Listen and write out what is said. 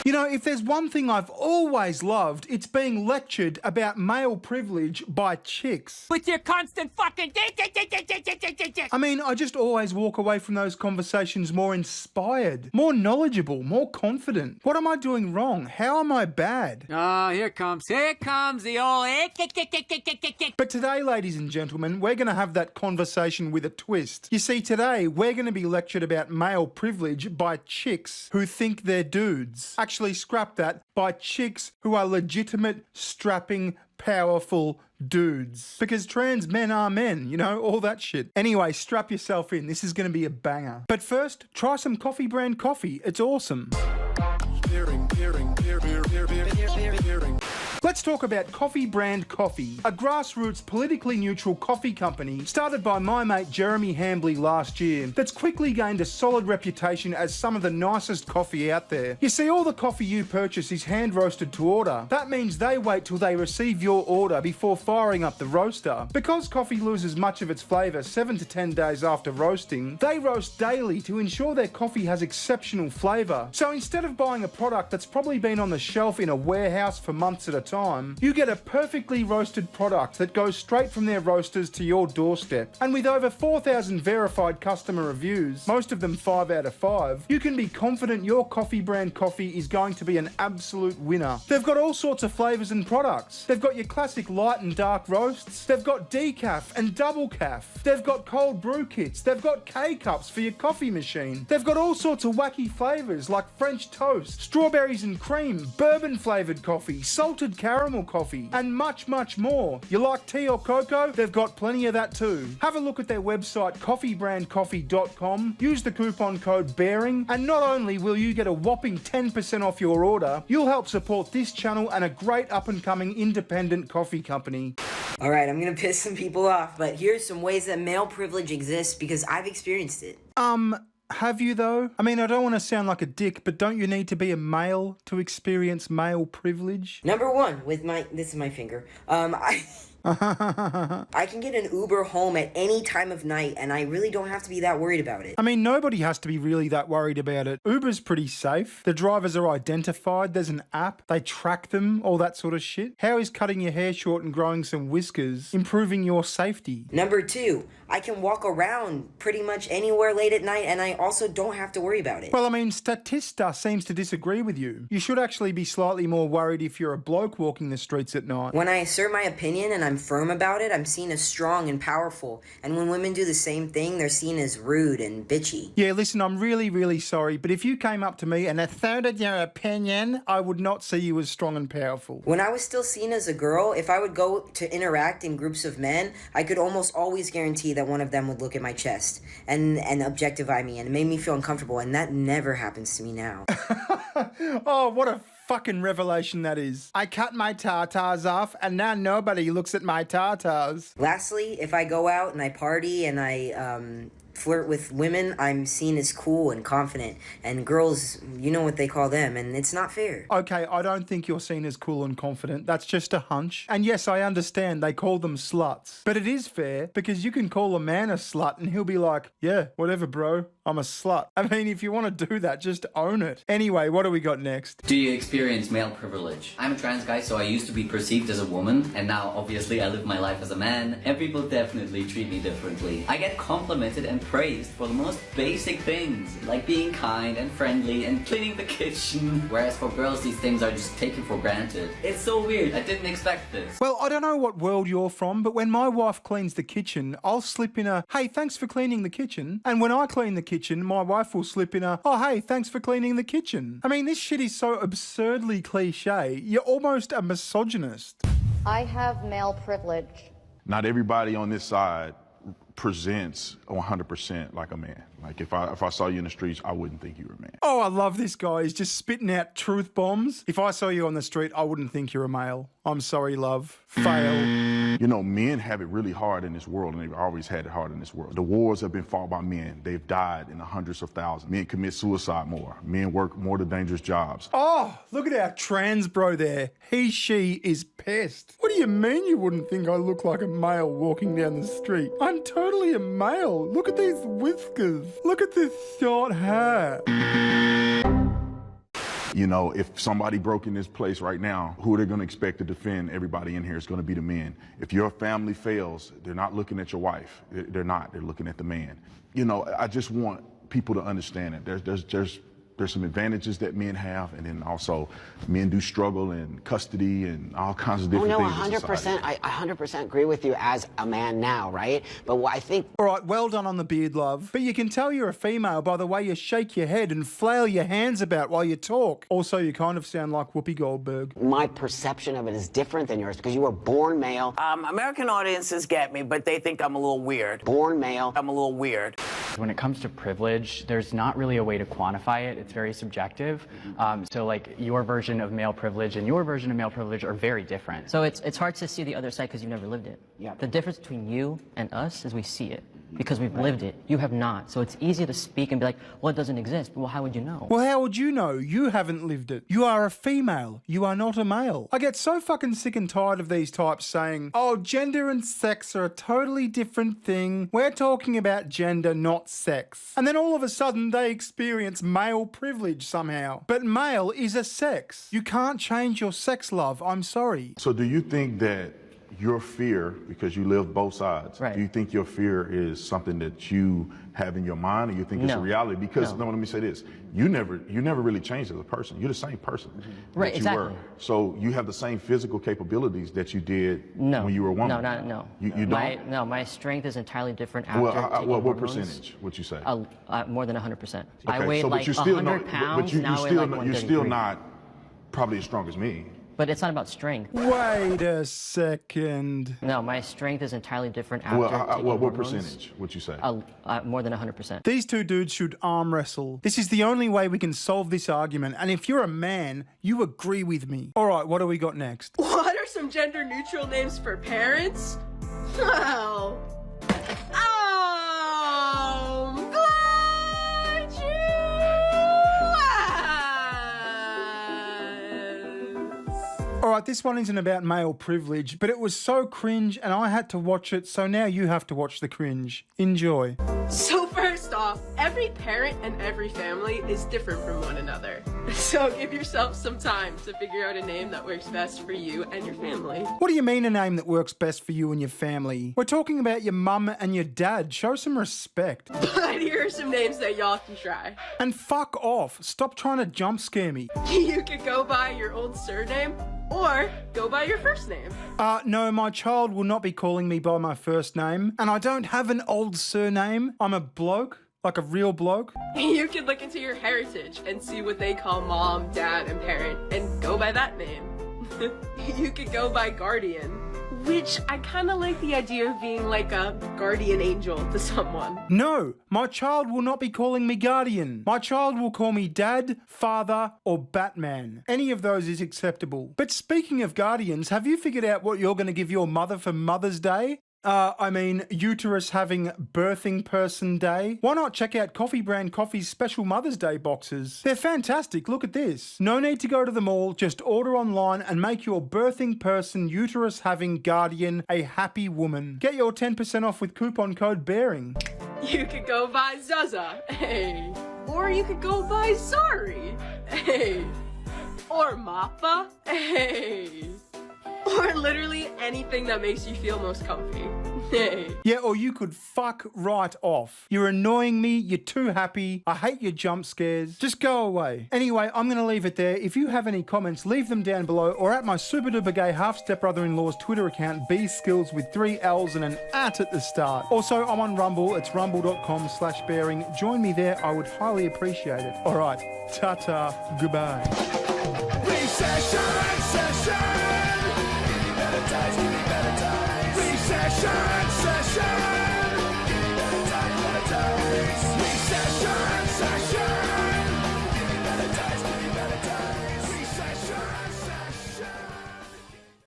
You know, if there's one thing I've always loved, it's being lectured about male privilege by chicks. With your constant fucking... I mean, I just always walk away from those conversations more inspired, more knowledgeable, more confident. What am I doing wrong? How am I bad? Oh, here comes the old... But today, ladies and gentlemen, we're going to have that conversation with a twist. You see, today, we're going to be lectured about male privilege by chicks who think they're dudes. Actually, scrap that, by chicks who are legitimate, strapping, powerful dudes. Because trans men are men, you know, all that shit. Anyway, strap yourself in. This is going to be a banger. But first, try some coffee brand coffee. It's awesome. Let's talk about Coffee Brand Coffee, a grassroots, politically neutral coffee company started by my mate Jeremy Hambley last year that's quickly gained a solid reputation as some of the nicest coffee out there. You see, all the coffee you purchase is hand roasted to order. That means they wait till they receive your order before firing up the roaster. Because coffee loses much of its flavour 7 to 10 days after roasting, they roast daily to ensure their coffee has exceptional flavour. So instead of buying a product that's probably been on the shelf in a warehouse for months at a time, you get a perfectly roasted product that goes straight from their roasters to your doorstep. And with over 4,000 verified customer reviews, most of them 5 out of 5, you can be confident your Coffee Brand coffee is going to be an absolute winner. They've got all sorts of flavours and products. They've got your classic light and dark roasts. They've got decaf and double caf. They've got cold brew kits. They've got K-cups for your coffee machine. They've got all sorts of wacky flavours like French toast, strawberries and cream, bourbon flavoured coffee, salted caramel coffee, and much, much more. You like tea or cocoa? They've got plenty of that too. Have a look at their website, coffeebrandcoffee.com, use the coupon code BEARING, and not only will you get a whopping 10% off your order, you'll help support this channel and a great up-and-coming independent coffee company. Alright, I'm gonna piss some people off, but here's some ways that male privilege exists because I've experienced it. Have you though? I mean, I don't want to sound like a dick, but don't you need to be a male to experience male privilege? Number one, this is my finger, I can get an Uber home at any time of night, and I really don't have to be that worried about it. I mean, nobody has to be really that worried about it. Uber's pretty safe. The drivers are identified. There's an app. They track them, all that sort of shit. How is cutting your hair short and growing some whiskers improving your safety? Number two, I can walk around pretty much anywhere late at night, and I also don't have to worry about it. Well, I mean, Statista seems to disagree with you. You should actually be slightly more worried if you're a bloke walking the streets at night. When I assert my opinion and I'm firm about it, I'm seen as strong and powerful. And when women do the same thing, they're seen as rude and bitchy. Yeah, listen, I'm really, really sorry, but if you came up to me and asserted your opinion, I would not see you as strong and powerful. When I was still seen as a girl, if I would go to interact in groups of men, I could almost always guarantee that one of them would look at my chest and objectify me, and it made me feel uncomfortable, and that never happens to me now. Oh, what a fucking revelation that is. I cut my tartars off and now nobody looks at my tartars. Lastly, if I go out and I party and I flirt with women, I'm seen as cool and confident, and girls, you know what they call them, and it's not fair. Okay, I don't think you're seen as cool and confident. That's just a hunch. And yes, I understand they call them sluts. But it is fair because you can call a man a slut and he'll be like, yeah, whatever, bro. I'm a slut. I mean, if you want to do that, just own it. Anyway, what do we got next? Do you experience male privilege? I'm a trans guy, so I used to be perceived as a woman, and now obviously I live my life as a man, and people definitely treat me differently. I get complimented and praised for the most basic things, like being kind and friendly and cleaning the kitchen, whereas for girls these things are just taken for granted. It's so weird, I didn't expect this. Well, I don't know what world you're from, but when my wife cleans the kitchen, I'll slip in a, hey, thanks for cleaning the kitchen. And when I clean the kitchen, my wife will slip in a, oh, hey, thanks for cleaning the kitchen. I mean, this shit is so absurdly cliche, you're almost a misogynist. I have male privilege. Not everybody on this side presents 100% like a man. Like if I saw you in the streets, I wouldn't think you were a man. Oh, I love this guy. He's just spitting out truth bombs. If I saw you on the street, I wouldn't think you're a male. I'm sorry, love. Fail. You know, men have it really hard in this world, and they've always had it hard in this world. The wars have been fought by men. They've died in the hundreds of thousands. Men commit suicide more. Men work more the dangerous jobs. Oh, look at our trans bro there. He, she is pissed. What do you mean you wouldn't think I look like a male walking down the street? I'm totally a male. Look at these whiskers. Look at this short hair. You know, if somebody broke in this place right now, who are they going to expect to defend everybody in here? It's going to be the men. If your family fails, they're not looking at your wife. They're not. They're looking at the man. You know, I just want people to understand it. There's some advantages that men have, and then also men do struggle in custody and all kinds of different things. 100%. I 100% agree with you as a man now, right? But what I think... All right, well done on the beard, love. But you can tell you're a female by the way you shake your head and flail your hands about while you talk. Also, you kind of sound like Whoopi Goldberg. My perception of it is different than yours because you were born male. American audiences get me, but they think I'm a little weird. Born male. I'm a little weird. When it comes to privilege, there's not really a way to quantify it. It's very subjective. So like your version of male privilege and your version of male privilege are very different. So it's hard to see the other side because you've never lived it. Yeah. The difference between you and us is we see it because we've lived it. You have not. So it's easy to speak and be like, well, it doesn't exist. Well, how would you know? Well, how would you know? You haven't lived it. You are a female. You are not a male. I get so fucking sick and tired of these types saying, oh, gender and sex are a totally different thing. We're talking about gender, not sex. And then all of a sudden they experience male privilege somehow. But male is a sex. You can't change your sex, love. I'm sorry. So do you think that your fear, because you live both sides, Right. do you think your fear is something that you have in your mind, or you think it's a No. reality? Because, No. no, let me say this, you never really changed as a person. You're the same person Right, that you exactly. were. So you have the same physical capabilities that you did No. when you were a woman. No. You don't? My strength is entirely different after Well, taking what hormones. percentage would you say? More than 100%. Okay, I weighed so, but like you still 100 pounds, now I weigh like 133. you're still not probably as strong as me. But it's not about strength. Wait a second. No, my strength is entirely different after Well, taking what hormones. percentage would you say? More than 100%. These two dudes should arm wrestle. This is the only way we can solve this argument. And if you're a man, you agree with me. All right, what do we got next? What are some gender neutral names for parents? Well, I'm glad you asked. All right, this one isn't about male privilege, but it was so cringe and I had to watch it, so now you have to watch the cringe. Enjoy. So first off, every parent and every family is different from one another. So give yourself some time to figure out a name that works best for you and your family. What do you mean a name that works best for you and your family? We're talking about your mum and your dad. Show some respect. But here are some names that y'all can try. And fuck off. Stop trying to jump scare me. You could go by your old surname or go by your first name. No, my child will not be calling me by my first name. And I don't have an old surname. I'm a bloke. Like a real bloke? You could look into your heritage and see what they call mom, dad, and parent, and go by that name. You could go by guardian, which I kind of like the idea of being like a guardian angel to someone. No, my child will not be calling me guardian. My child will call me dad, father, or Batman. Any of those is acceptable. But speaking of guardians, have you figured out what you're going to give your mother for Mother's Day? Uterus having birthing person day. Why not check out Coffee Brand Coffee's special Mother's Day boxes? They're fantastic, look at this. No need to go to the mall, just order online and make your birthing person, uterus having guardian a happy woman. Get your 10% off with coupon code BEARING. You could go by Zaza, hey. Or you could go by Zari, hey. Or Mappa, hey. Or literally anything that makes you feel most comfy. Hey. Yeah, or you could fuck right off. You're annoying me, you're too happy, I hate your jump scares. Just go away. Anyway, I'm gonna leave it there. If you have any comments, leave them down below or at my super duper gay half step brother-in-law's Twitter account, bskills with 3 L's and an at the start. Also, I'm on Rumble, it's rumble.com/bearing. Join me there, I would highly appreciate it. All right, ta-ta, goodbye. Recession session.